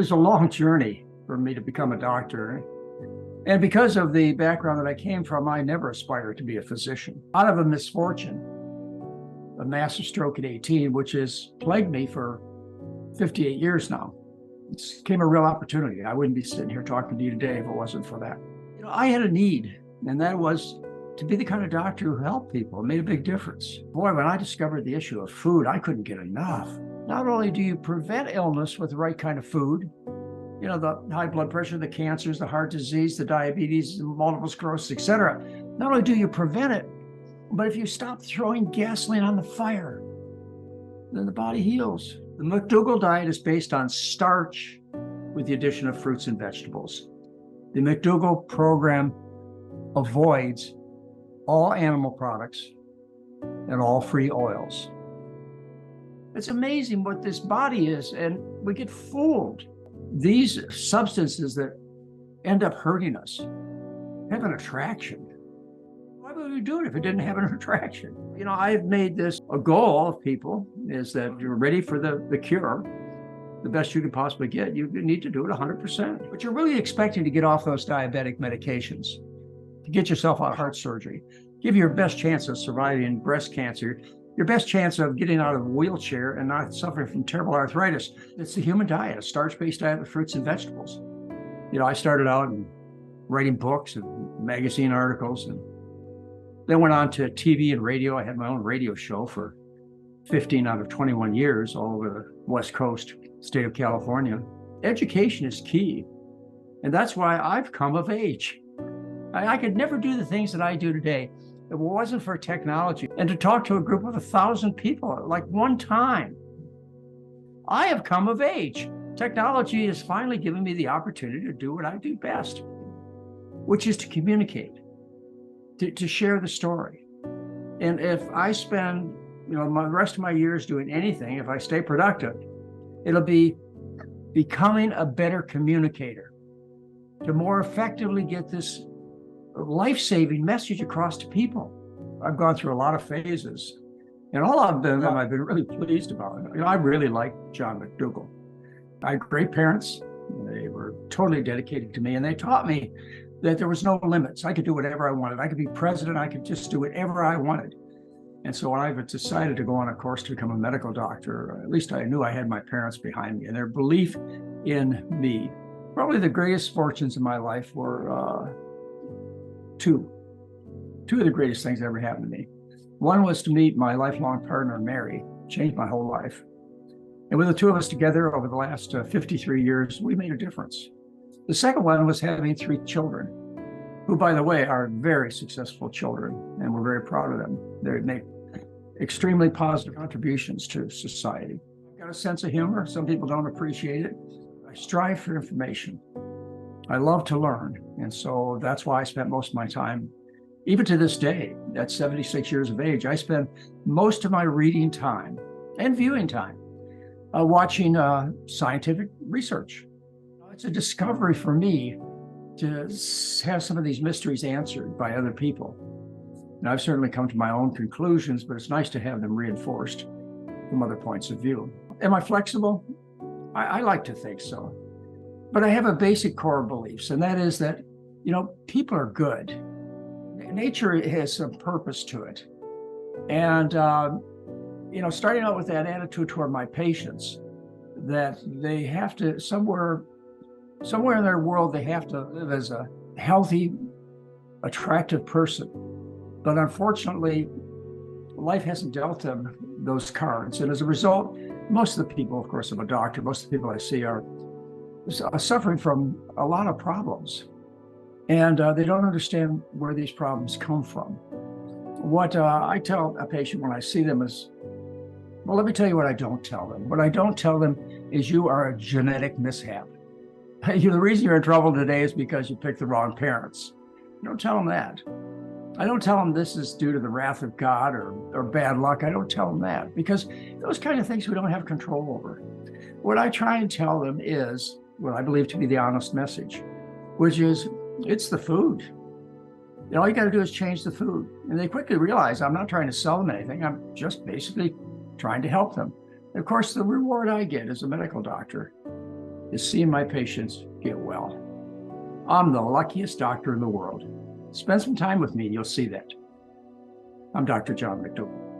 was a long journey for me to become a doctor. And because of the background that I came from, I never aspired to be a physician. Out of a misfortune, a massive stroke at 18, which has plagued me for 58 years now. It became a real opportunity. I wouldn't be sitting here talking to you today if it wasn't for that. I had a need, and that was to be the kind of doctor who helped people. It made a big difference. Boy, when I discovered the issue of food, I couldn't get enough. Not only do you prevent illness with the right kind of food, the high blood pressure, the cancers, the heart disease, the diabetes, the multiple sclerosis, etc. Not only do you prevent it, but if you stop throwing gasoline on the fire, then the body heals. The McDougall diet is based on starch with the addition of fruits and vegetables. The McDougall program avoids all animal products and all free oils. It's amazing what this body is, and we get fooled. These substances that end up hurting us have an attraction. Why would we do it if it didn't have an attraction? I've made this a goal of people, is that you're ready for the cure, the best you can possibly get. You need to do it 100%. But you're really expecting to get off those diabetic medications, to get yourself out of heart surgery, give you your best chance of surviving breast cancer, your best chance of getting out of a wheelchair and not suffering from terrible arthritis. It's the human diet, a starch-based diet with fruits and vegetables. I started out writing books and magazine articles, and then went on to TV and radio. I had my own radio show for 15 out of 21 years all over the West Coast, state of California. Education is key, and that's why I've come of age. I could never do the things that I do today if it wasn't for technology and to talk to a group of 1,000 people like one time. I have come of age. Technology has finally given me the opportunity to do what I do best, which is to communicate, to share the story. And if I spend, the rest of my years doing anything, if I stay productive, it'll be becoming a better communicator to more effectively get this life-saving message across to people. I've gone through a lot of phases, and all of them I've been really pleased about. I really like John McDougall. I had great parents. They were totally dedicated to me, and they taught me that there was no limits. I could do whatever I wanted. I could be president. I could just do whatever I wanted. And so when I decided to go on a course to become a medical doctor, at least I knew I had my parents behind me and their belief in me. Probably the greatest fortunes in my life were two of the greatest things that ever happened to me. One was to meet my lifelong partner, Mary, changed my whole life. And with the two of us together over the last 53 years, we made a difference. The second one was having 3 children, who, by the way, are very successful children, and we're very proud of them. They make extremely positive contributions to society. I've got a sense of humor. Some people don't appreciate it. I strive for information. I love to learn. And so that's why I spent most of my time, even to this day, at 76 years of age, I spend most of my reading time and viewing time watching scientific research. It's a discovery for me to have some of these mysteries answered by other people. And I've certainly come to my own conclusions, but it's nice to have them reinforced from other points of view. Am I flexible? I like to think so. But I have a basic core beliefs, and that is that, people are good. Nature has some purpose to it. And, starting out with that attitude toward my patients, that they have to, somewhere in their world, they have to live as a healthy, attractive person. But unfortunately, life hasn't dealt them those cards. And as a result, most of the people, of course, I'm a doctor, most of the people I see are suffering from a lot of problems. And they don't understand where these problems come from. What I tell a patient when I see them is, well, let me tell you what I don't tell them. What I don't tell them is you are a genetic mishap. The reason you're in trouble today is because you picked the wrong parents. I don't tell them that. I don't tell them this is due to the wrath of God or bad luck. I don't tell them that, because those kind of things we don't have control over. What I try and tell them is what I believe to be the honest message, which is it's the food. All you got to do is change the food. And they quickly realize I'm not trying to sell them anything. I'm just basically trying to help them. And of course, the reward I get as a medical doctor is seeing my patients get well. I'm the luckiest doctor in the world. Spend some time with me, and you'll see that. I'm Dr. John McDougall.